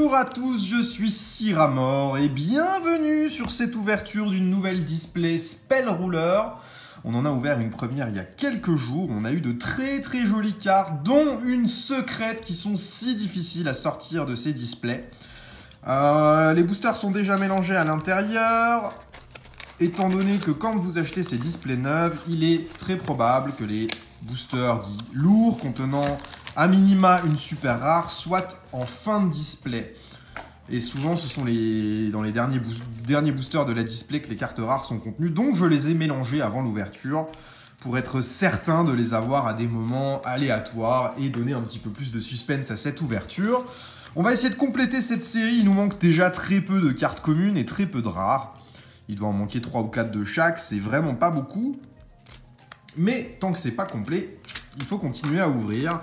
Bonjour à tous, je suis Siramor et bienvenue sur cette ouverture d'une nouvelle display Spellruller. On en a ouvert une première il y a quelques jours, on a eu de très jolies cartes, dont une secrète qui sont si difficiles à sortir de ces displays. Les boosters sont déjà mélangés à l'intérieur, étant donné que quand vous achetez ces displays neufs, il est très probable que les boosters dits lourds, contenant à minima une super rare, soit en fin de display. Et souvent, ce sont dans les derniers boosters de la display que les cartes rares sont contenues. Donc, je les ai mélangées avant l'ouverture pour être certain de les avoir à des moments aléatoires et donner un petit peu plus de suspense à cette ouverture. On va essayer de compléter cette série. Il nous manque déjà très peu de cartes communes et très peu de rares. Il doit en manquer 3 ou 4 de chaque. C'est vraiment pas beaucoup. Mais tant que c'est pas complet, il faut continuer à ouvrir.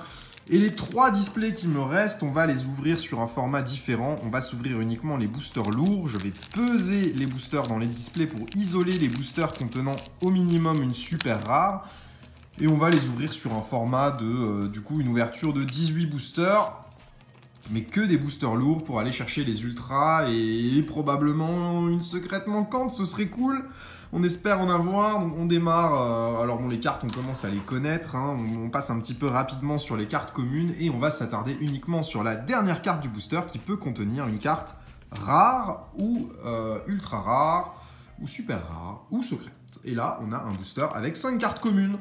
Et les 3 displays qui me restent, on va les ouvrir sur un format différent. On va s'ouvrir uniquement les boosters lourds. Je vais peser les boosters dans les displays pour isoler les boosters contenant au minimum une super rare. Et on va les ouvrir sur un format de, du coup, une ouverture de 18 boosters. Mais que des boosters lourds pour aller chercher les ultras et probablement une secrète manquante, ce serait cool. On espère en avoir, donc on démarre. Alors bon, les cartes, on commence à les connaître. Hein, on passe un petit peu rapidement sur les cartes communes et on va s'attarder uniquement sur la dernière carte du booster qui peut contenir une carte rare ou ultra rare ou super rare ou secrète. Et là, on a un booster avec 5 cartes communes.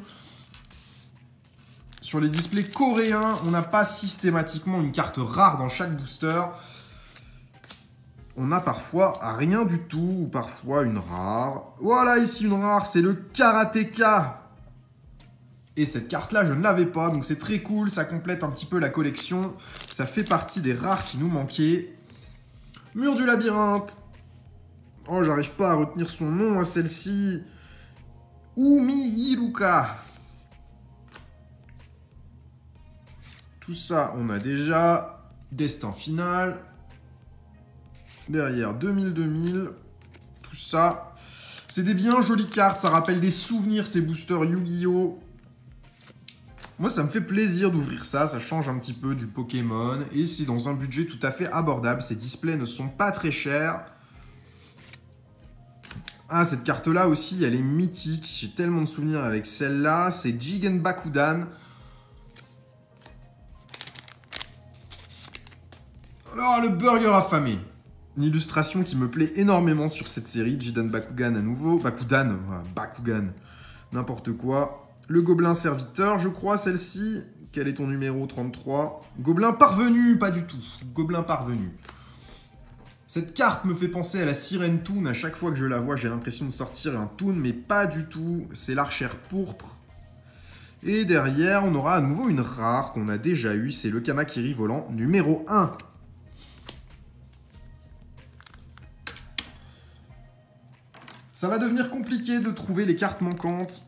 Sur les displays coréens, on n'a pas systématiquement une carte rare dans chaque booster. On a parfois rien du tout, ou parfois une rare. Voilà, ici une rare, c'est le Karateka. Et cette carte-là, je ne l'avais pas, donc c'est très cool, ça complète un petit peu la collection. Ça fait partie des rares qui nous manquaient. Mur du labyrinthe. Oh, j'arrive pas à retenir son nom à celle-ci. Umi Iruka. Tout ça, on a déjà. Destin final. Derrière, 2000, tout ça. C'est des bien jolies cartes, ça rappelle des souvenirs, ces boosters Yu-Gi-Oh! Moi, ça me fait plaisir d'ouvrir ça, ça change un petit peu du Pokémon. Et c'est dans un budget tout à fait abordable. Ces displays ne sont pas très chers. Ah, cette carte-là aussi, elle est mythique. J'ai tellement de souvenirs avec celle-là. C'est Jigen Bakudan. Alors, le burger affamé. Une illustration qui me plaît énormément sur cette série. Jigen Bakugan à nouveau. Bakudan, Bakugan, n'importe quoi. Le gobelin serviteur, je crois, celle-ci. Quel est ton numéro 33? Gobelin parvenu, pas du tout. Gobelin parvenu. Cette carte me fait penser à la sirène Toon. À chaque fois que je la vois, j'ai l'impression de sortir un Toon, mais pas du tout. C'est l'archère pourpre. Et derrière, on aura à nouveau une rare qu'on a déjà eue. C'est le Kamakiri volant numéro 1. Ça va devenir compliqué de trouver les cartes manquantes.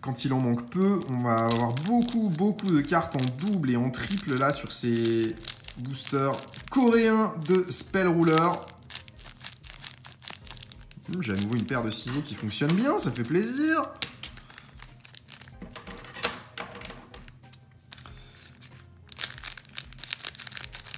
Quand il en manque peu, on va avoir beaucoup de cartes en double et en triple là sur ces boosters coréens de Spellruller. J'ai à nouveau une paire de ciseaux qui fonctionne bien, ça fait plaisir.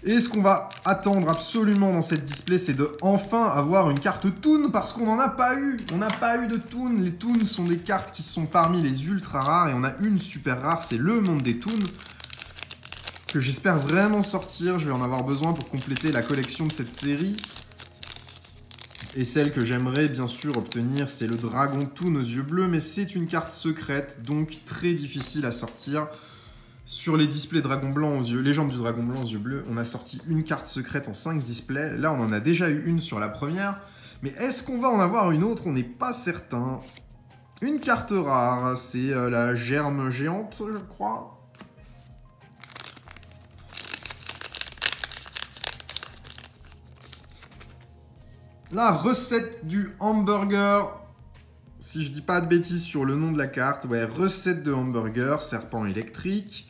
Et ce qu'on va attendre absolument dans cette display, c'est de enfin avoir une carte Toon, parce qu'on n'en a pas eu. On n'a pas eu de Toon. Les Toons sont des cartes qui sont parmi les ultra rares, et on a une super rare, c'est le monde des Toons, que j'espère vraiment sortir. Je vais en avoir besoin pour compléter la collection de cette série. Et celle que j'aimerais bien sûr obtenir, c'est le Dragon Toon aux yeux bleus, mais c'est une carte secrète, donc très difficile à sortir. Sur les displays Dragon Blanc aux yeux, Légende du Dragon Blanc aux yeux bleus, on a sorti une carte secrète en 5 displays. Là, on en a déjà eu une sur la première. Mais est-ce qu'on va en avoir une autre? On n'est pas certain. Une carte rare, c'est la germe géante, je crois. La recette du hamburger. Si je dis pas de bêtises sur le nom de la carte, ouais, recette de hamburger, serpent électrique.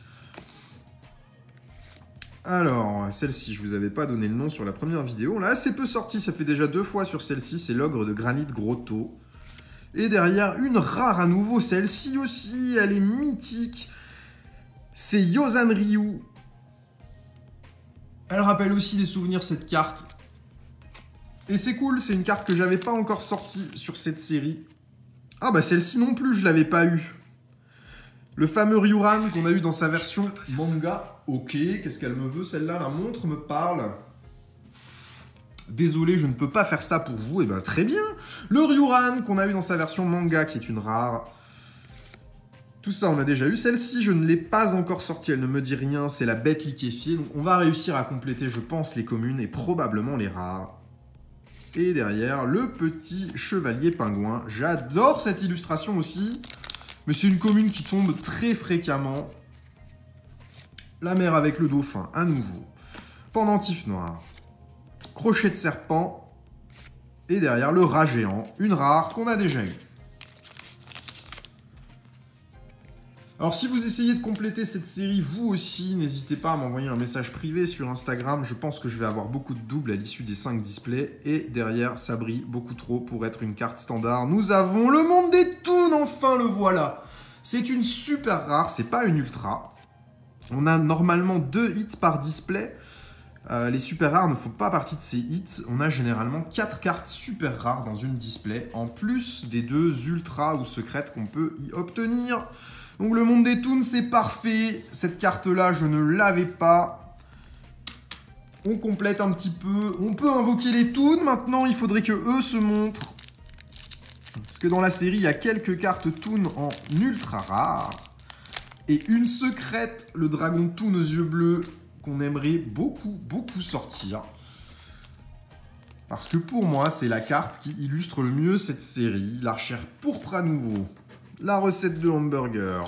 Alors, celle-ci, je vous avais pas donné le nom sur la première vidéo. On l'a assez peu sorti, ça fait déjà 2 fois sur celle-ci, c'est l'ogre de granit Grotto. Et derrière, une rare à nouveau, celle-ci aussi, elle est mythique. C'est Yosan Ryu. Elle rappelle aussi des souvenirs, cette carte. Et c'est cool, c'est une carte que j'avais pas encore sortie sur cette série. Ah bah celle-ci non plus, je l'avais pas eu. Le fameux Ryuran qu'on a eu dans sa version manga. Ok, qu'est-ce qu'elle me veut celle-là? La montre me parle. Désolé, je ne peux pas faire ça pour vous. Et ben très bien. Le Ryuran qu'on a eu dans sa version manga, qui est une rare. Tout ça, on a déjà eu. Celle-ci, je ne l'ai pas encore sortie. Elle ne me dit rien. C'est la bête liquéfiée. Donc, on va réussir à compléter, je pense, les communes et probablement les rares. Et derrière, le petit chevalier pingouin. J'adore cette illustration aussi. Mais c'est une commune qui tombe très fréquemment. La mer avec le dauphin, à nouveau. Pendentif noir. Crochet de serpent. Et derrière, le rat géant. Une rare qu'on a déjà eue. Alors si vous essayez de compléter cette série, vous aussi, n'hésitez pas à m'envoyer un message privé sur Instagram. Je pense que je vais avoir beaucoup de doubles à l'issue des 5 displays. Et derrière, ça brille beaucoup trop pour être une carte standard. Nous avons le monde des toons, enfin le voilà. C'est une super rare, c'est pas une ultra. On a normalement 2 hits par display. Les super rares ne font pas partie de ces hits. On a généralement 4 cartes super rares dans une display, en plus des 2 ultras ou secrètes qu'on peut y obtenir. Donc le monde des toons, c'est parfait. Cette carte-là, je ne l'avais pas. On complète un petit peu. On peut invoquer les toons. Maintenant, il faudrait que eux se montrent. Parce que dans la série, il y a quelques cartes toons en ultra rare. Et une secrète, le dragon toon aux yeux bleus, qu'on aimerait beaucoup, beaucoup sortir. Parce que pour moi, c'est la carte qui illustre le mieux cette série. L'archère pourpre à nouveau. La recette de hamburger.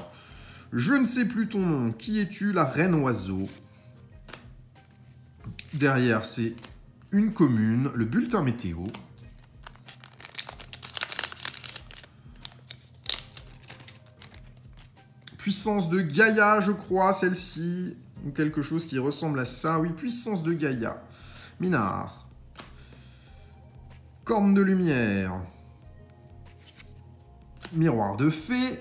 Je ne sais plus ton nom. Qui es-tu? La reine oiseau. Derrière, c'est une commune. Le bulletin météo. Puissance de Gaïa, je crois, celle-ci. Ou quelque chose qui ressemble à ça. Oui, puissance de Gaïa. Minard. Corne de lumière. Miroir de fée.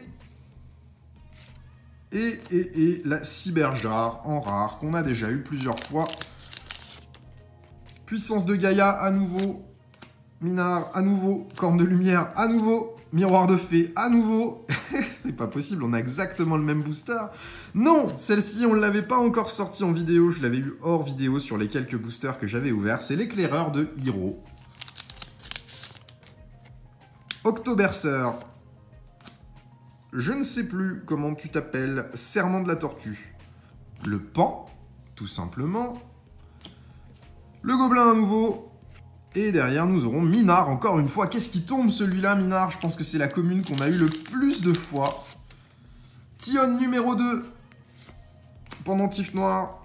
Et la cyberjar en rare, qu'on a déjà eu plusieurs fois. Puissance de Gaïa à nouveau. Minard à nouveau. Corne de lumière à nouveau. Miroir de fée à nouveau. C'est pas possible, on a exactement le même booster. Non, celle-ci, on ne l'avait pas encore sortie en vidéo. Je l'avais eu hors vidéo sur les quelques boosters que j'avais ouverts. C'est l'éclaireur de Hiro. Octobercer. Je ne sais plus comment tu t'appelles. Serment de la tortue. Le pan, tout simplement. Le gobelin à nouveau. Et derrière, nous aurons Minard, encore une fois. Qu'est-ce qui tombe, celui-là, Minard? Je pense que c'est la commune qu'on a eu le plus de fois. Tion numéro 2. Pendentif noir.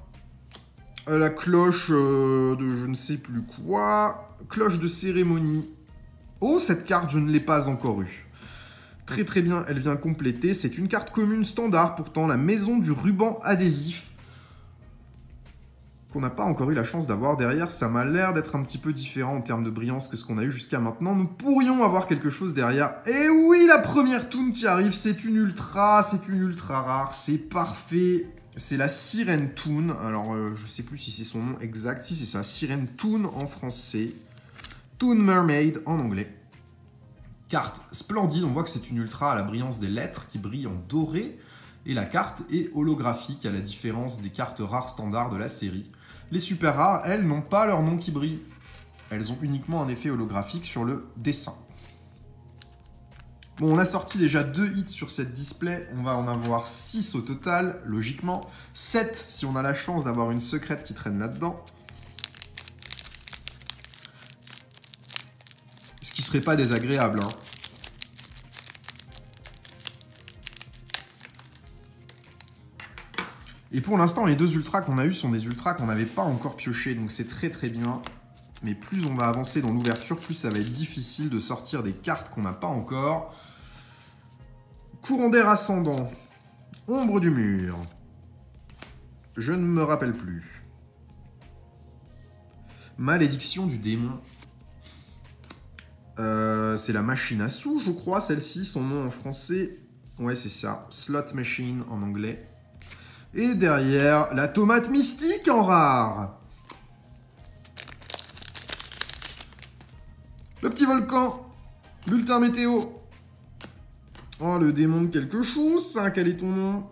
La cloche de je ne sais plus quoi. Cloche de cérémonie. Oh, cette carte, je ne l'ai pas encore eue. Très très bien, elle vient compléter. C'est une carte commune standard, pourtant, la maison du ruban adhésif. Qu'on n'a pas encore eu la chance d'avoir derrière. Ça m'a l'air d'être un petit peu différent en termes de brillance que ce qu'on a eu jusqu'à maintenant. Nous pourrions avoir quelque chose derrière. Et oui, la première toon qui arrive, c'est une ultra rare, c'est parfait. C'est la Sirène Toon. Alors, je sais plus si c'est son nom exact. Si, c'est ça, Sirène Toon en français. Toon Mermaid en anglais. Carte splendide, on voit que c'est une ultra à la brillance des lettres qui brille en doré. Et la carte est holographique, à la différence des cartes rares standards de la série. Les super rares, elles, n'ont pas leur nom qui brille. Elles ont uniquement un effet holographique sur le dessin. Bon, on a sorti déjà 2 hits sur cette display. On va en avoir 6 au total, logiquement. 7 si on a la chance d'avoir une secrète qui traîne là-dedans. Ce qui serait pas désagréable, hein. Et pour l'instant, les 2 ultras qu'on a eu sont des ultras qu'on n'avait pas encore piochés, donc c'est très très bien. Mais plus on va avancer dans l'ouverture, plus ça va être difficile de sortir des cartes qu'on n'a pas encore. Courant d'air ascendant. Ombre du mur. Je ne me rappelle plus. Malédiction du démon. C'est la machine à sous, je crois, celle-ci, son nom en français. Ouais, c'est ça. Slot Machine en anglais. Et derrière, la tomate mystique en rare. Le petit volcan. Bulletin météo. Oh, le démon de quelque chose, ça. Quel est ton nom?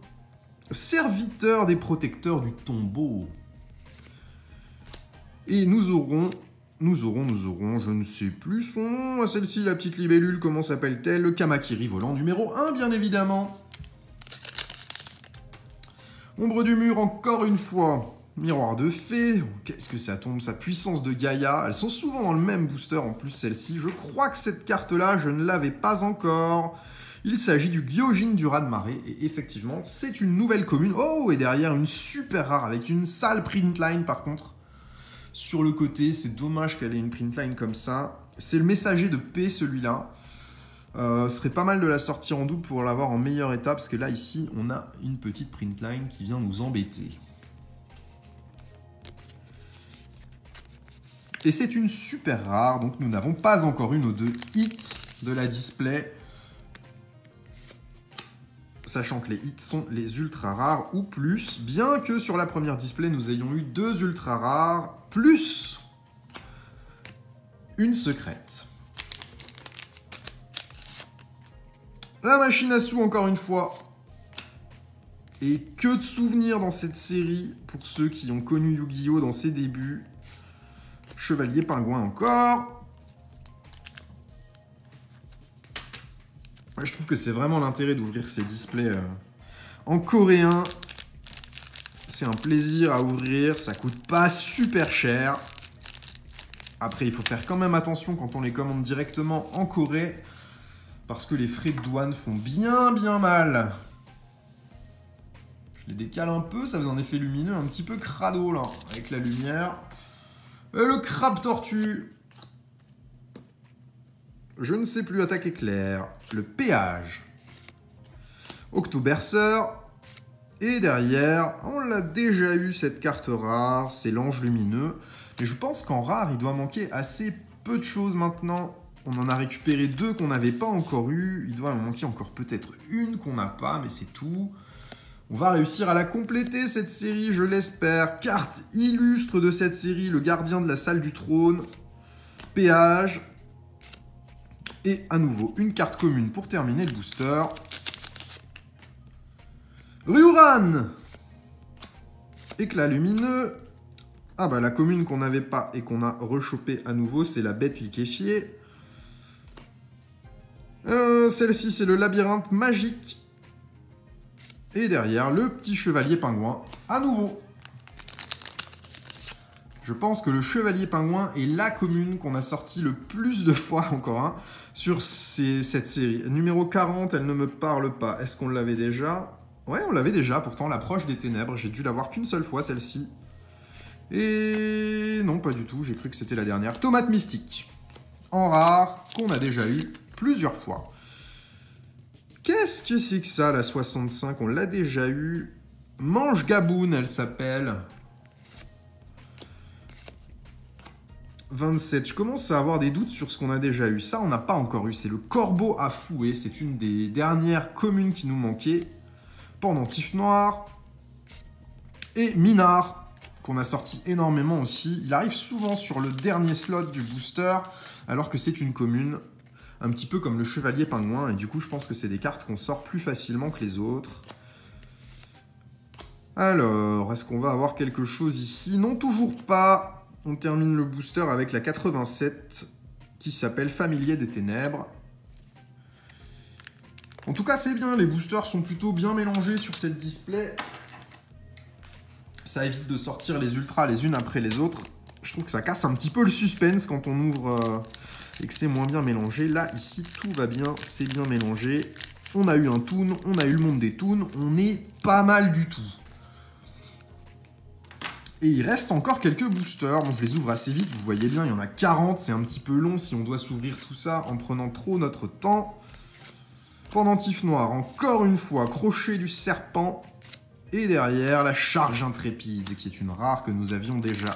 Serviteur des protecteurs du tombeau. Et nous aurons, je ne sais plus son nom. Celle-ci, la petite libellule, comment s'appelle-t-elle? Le Kamakiri volant numéro 1, bien évidemment. Ombre du mur, encore une fois. Miroir de fée. Qu'est-ce que ça tombe? Sa puissance de Gaïa. Elles sont souvent dans le même booster, en plus, celle-ci. Je crois que cette carte-là, je ne l'avais pas encore. Il s'agit du Gyojin du raz-de-marée. Et effectivement, c'est une nouvelle commune. Oh, et derrière, une super rare, avec une sale printline, par contre. Sur le côté, c'est dommage qu'elle ait une printline comme ça. C'est le messager de paix, celui-là. Ce serait pas mal de la sortir en double pour l'avoir en meilleur état, parce que là, ici, on a une petite printline qui vient nous embêter. Et c'est une super rare, donc nous n'avons pas encore eu nos 2 hits de la display. Sachant que les hits sont les ultra rares ou plus, bien que sur la première display, nous ayons eu 2 ultra rares, plus une secrète. La machine à sous, encore une fois. Et que de souvenirs dans cette série, pour ceux qui ont connu Yu-Gi-Oh! Dans ses débuts. Chevalier Pingouin encore. Ouais, je trouve que c'est vraiment l'intérêt d'ouvrir ces displays en coréen. C'est un plaisir à ouvrir, ça coûte pas super cher. Après, il faut faire quand même attention quand on les commande directement en Corée, parce que les frais de douane font bien mal. Je les décale un peu, ça fait un effet lumineux un petit peu crado là, avec la lumière. Et le crabe tortue. Je ne sais plus, attaque éclair. Le péage. Octoberceur. Et derrière, on l'a déjà eu cette carte rare, c'est l'ange lumineux. Mais je pense qu'en rare, il doit manquer assez peu de choses maintenant. On en a récupéré 2 qu'on n'avait pas encore eu. Il doit en manquer encore peut-être une qu'on n'a pas, mais c'est tout. On va réussir à la compléter, cette série, je l'espère. Carte illustre de cette série, le gardien de la salle du trône. Péage. Et à nouveau, une carte commune pour terminer le booster. Ryuran. Éclat lumineux. Ah bah la commune qu'on n'avait pas et qu'on a rechopé à nouveau, c'est la bête liquéfiée. Celle-ci, c'est le labyrinthe magique. Et derrière, le petit chevalier pingouin, à nouveau. Je pense que le chevalier pingouin est la commune qu'on a sorti le plus de fois, encore un, sur cette série. Numéro 40, elle ne me parle pas. Est-ce qu'on l'avait déjà? Ouais, on l'avait déjà, pourtant, l'approche des ténèbres. J'ai dû l'avoir qu'une seule fois, celle-ci. Et non, pas du tout, j'ai cru que c'était la dernière. Tomate mystique, en rare, qu'on a déjà eu plusieurs fois. Qu'est-ce que c'est que ça, la 65? On l'a déjà eu. Mange Gaboon, elle s'appelle. 27, je commence à avoir des doutes sur ce qu'on a déjà eu. Ça, on n'a pas encore eu. C'est le corbeau à fouet. C'est une des dernières communes qui nous manquait. Pendentif noir. Et Minard, qu'on a sorti énormément aussi. Il arrive souvent sur le dernier slot du booster, alors que c'est une commune, un petit peu comme le chevalier pingouin. Et du coup, je pense que c'est des cartes qu'on sort plus facilement que les autres. Alors, est-ce qu'on va avoir quelque chose ici? Non, toujours pas. On termine le booster avec la 87 qui s'appelle Familier des Ténèbres. En tout cas, c'est bien. Les boosters sont plutôt bien mélangés sur cette display. Ça évite de sortir les ultras les unes après les autres. Je trouve que ça casse un petit peu le suspense quand on ouvre et que c'est moins bien mélangé. Là, ici, tout va bien. C'est bien mélangé. On a eu un toon. On a eu le monde des toons. On est pas mal du tout. Et il reste encore quelques boosters. Bon, je les ouvre assez vite, vous voyez bien, il y en a 40. C'est un petit peu long si on doit s'ouvrir tout ça en prenant trop notre temps. Pendentif noir, encore une fois, crochet du serpent. Et derrière, la charge intrépide, qui est une rare que nous avions déjà.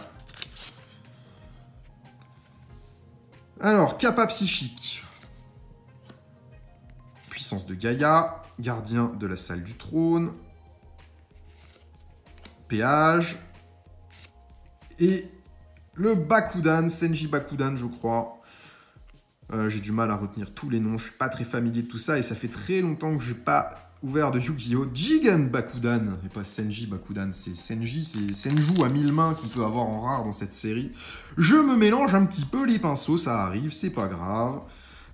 Alors, Kappa psychique. Puissance de Gaïa. Gardien de la salle du trône. Péage. Et le Bakudan, Senji Bakudan, je crois. J'ai du mal à retenir tous les noms, je suis pas très familier de tout ça et ça fait très longtemps que j'ai pas ouvert de Yu-Gi-Oh! Jigen Bakudan, et pas Senji Bakudan, c'est Senji, c'est Senju à 1000 mains qu'on peut avoir en rare dans cette série. Je me mélange un petit peu les pinceaux, ça arrive, c'est pas grave.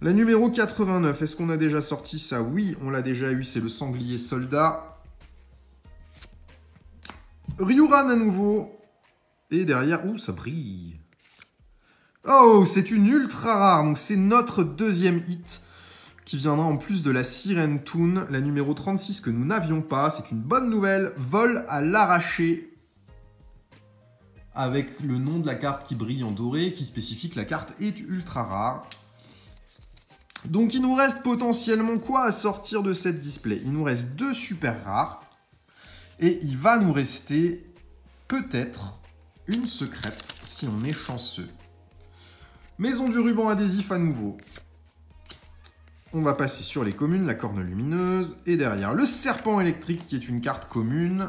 La numéro 89, est-ce qu'on a déjà sorti ça? Oui, on l'a déjà eu, c'est le sanglier soldat. Ryuran à nouveau. Et derrière, ouh, ça brille. Oh, c'est une ultra rare, donc c'est notre deuxième hit qui viendra en plus de la Sirène Toon, la numéro 36 que nous n'avions pas. C'est une bonne nouvelle, vol à l'arraché, avec le nom de la carte qui brille en doré, qui spécifie que la carte est ultra rare. Donc il nous reste potentiellement quoi à sortir de cette display? Il nous reste 2 super rares, et il va nous rester peut-être une secrète, si on est chanceux. Maison du ruban adhésif à nouveau. On va passer sur les communes, la corne lumineuse, et derrière le serpent électrique qui est une carte commune.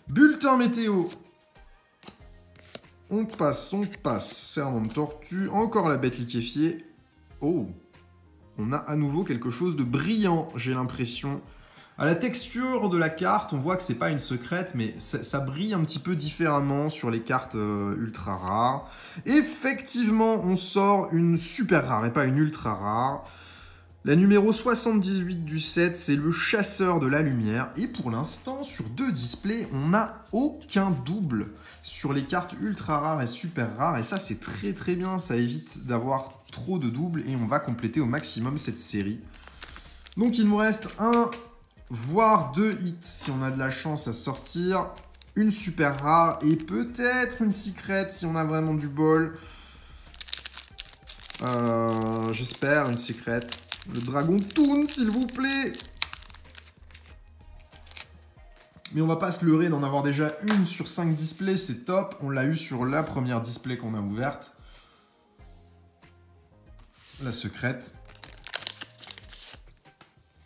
Bulletin météo. On passe, serment de tortue, encore la bête liquéfiée. Oh, on a à nouveau quelque chose de brillant, j'ai l'impression. À la texture de la carte, on voit que c'est pas une secrète, mais ça brille un petit peu différemment sur les cartes ultra rares. Effectivement, on sort une super rare et pas une ultra rare. La numéro 78 du set, c'est le chasseur de la lumière. Et pour l'instant, sur 2 displays, on n'a aucun double sur les cartes ultra rares et super rares. Et ça, c'est très très bien, ça évite d'avoir trop de doubles et on va compléter au maximum cette série. Donc il nous reste un, voire 2 hits si on a de la chance à sortir. Une super rare et peut-être une secrète si on a vraiment du bol. J'espère une secrète. Le Dragon Toon, s'il vous plaît. Mais on va pas se leurrer d'en avoir déjà une sur 5 displays, c'est top. On l'a eu sur la première display qu'on a ouverte. La secrète.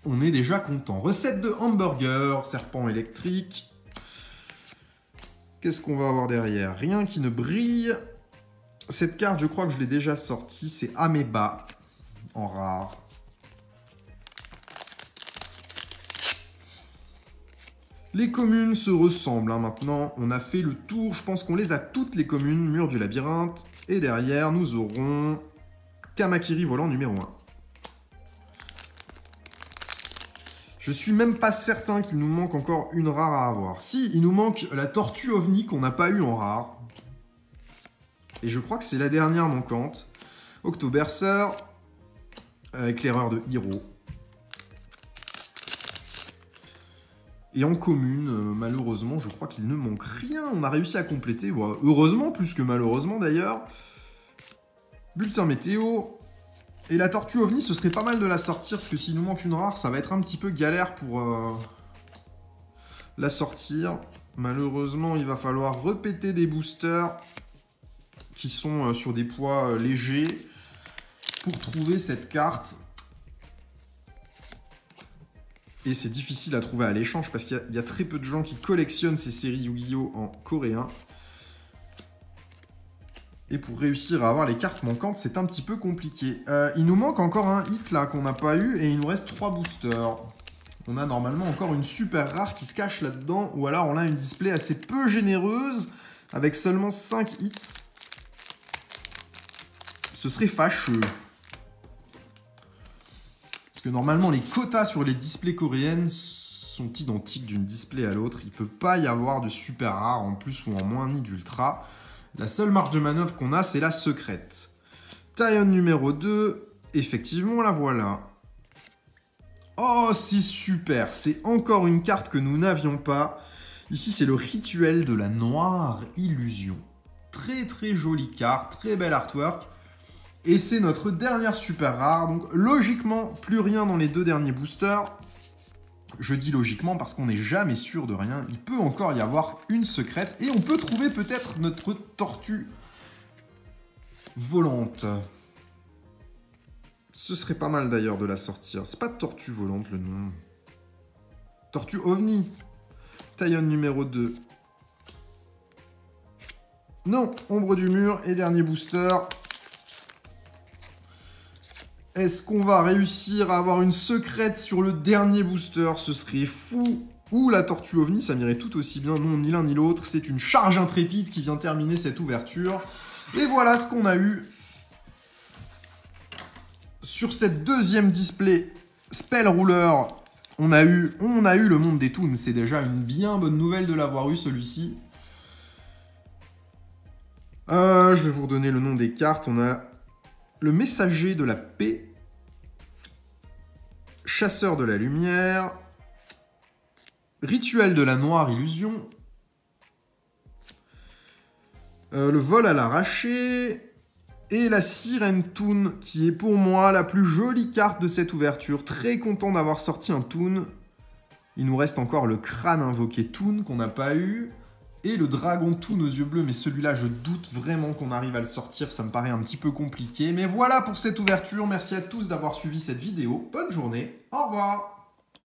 On est déjà content. Recette de hamburger, serpent électrique. Qu'est-ce qu'on va avoir derrière? Rien qui ne brille. Cette carte, je crois que je l'ai déjà sortie. C'est Ameba, en rare. Les communes se ressemblent, hein, maintenant. On a fait le tour. Je pense qu'on les a toutes, les communes. Mur du labyrinthe. Et derrière, nous aurons Kamakiri volant numéro 1. Je suis même pas certain qu'il nous manque encore une rare à avoir. Si, il nous manque la tortue ovni qu'on n'a pas eu en rare. Et je crois que c'est la dernière manquante. Octobercer, éclaireur de Hiro. Et en commune, malheureusement, je crois qu'il ne manque rien. On a réussi à compléter, bon, heureusement, plus que malheureusement d'ailleurs. Bulletin météo. Et la tortue ovni, ce serait pas mal de la sortir, parce que s'il nous manque une rare, ça va être un petit peu galère pour la sortir. Malheureusement, il va falloir répéter des boosters qui sont sur des poids légers pour trouver cette carte. Et c'est difficile à trouver à l'échange, parce qu'il y a très peu de gens qui collectionnent ces séries Yu-Gi-Oh! En coréen. Et pour réussir à avoir les cartes manquantes, c'est un petit peu compliqué. Il nous manque encore un hit là qu'on n'a pas eu et il nous reste 3 boosters. On a normalement encore une super rare qui se cache là-dedans. Ou alors on a une display assez peu généreuse avec seulement 5 hits. Ce serait fâcheux. Parce que normalement les quotas sur les displays coréennes sont identiques d'une display à l'autre. Il ne peut pas y avoir de super rare en plus ou en moins ni d'ultra. La seule marge de manœuvre qu'on a, c'est la secrète. Taion numéro 2, effectivement, la voilà. Oh, c'est super! C'est encore une carte que nous n'avions pas. Ici, c'est le rituel de la noire illusion. Très très jolie carte, très belle artwork. Et c'est notre dernière super rare. Donc logiquement, plus rien dans les 2 derniers boosters. Je dis logiquement parce qu'on n'est jamais sûr de rien. Il peut encore y avoir une secrète. Et on peut trouver peut-être notre tortue volante. Ce serait pas mal d'ailleurs de la sortir. C'est pas tortue volante le nom. Tortue ovni. Taion numéro 2. Non, ombre du mur et dernier booster. Est-ce qu'on va réussir à avoir une secrète sur le dernier booster? Ce serait fou. Ou la tortue ovni, ça m'irait tout aussi bien. Non, ni l'un ni l'autre. C'est une charge intrépide qui vient terminer cette ouverture. Et voilà ce qu'on a eu sur cette deuxième display Spell Ruler. On a eu le monde des toons. C'est déjà une bien bonne nouvelle de l'avoir eu, celui-ci. Je vais vous redonner le nom des cartes. On a le messager de la paix, chasseur de la lumière, rituel de la noire illusion, le vol à l'arraché, et la sirène toon, qui est pour moi la plus jolie carte de cette ouverture. Très content d'avoir sorti un toon. Il nous reste encore le crâne invoqué toon qu'on n'a pas eu. Et le dragon toon aux yeux bleus, mais celui-là, je doute vraiment qu'on arrive à le sortir, ça me paraît un petit peu compliqué. Mais voilà pour cette ouverture, merci à tous d'avoir suivi cette vidéo, bonne journée, au revoir.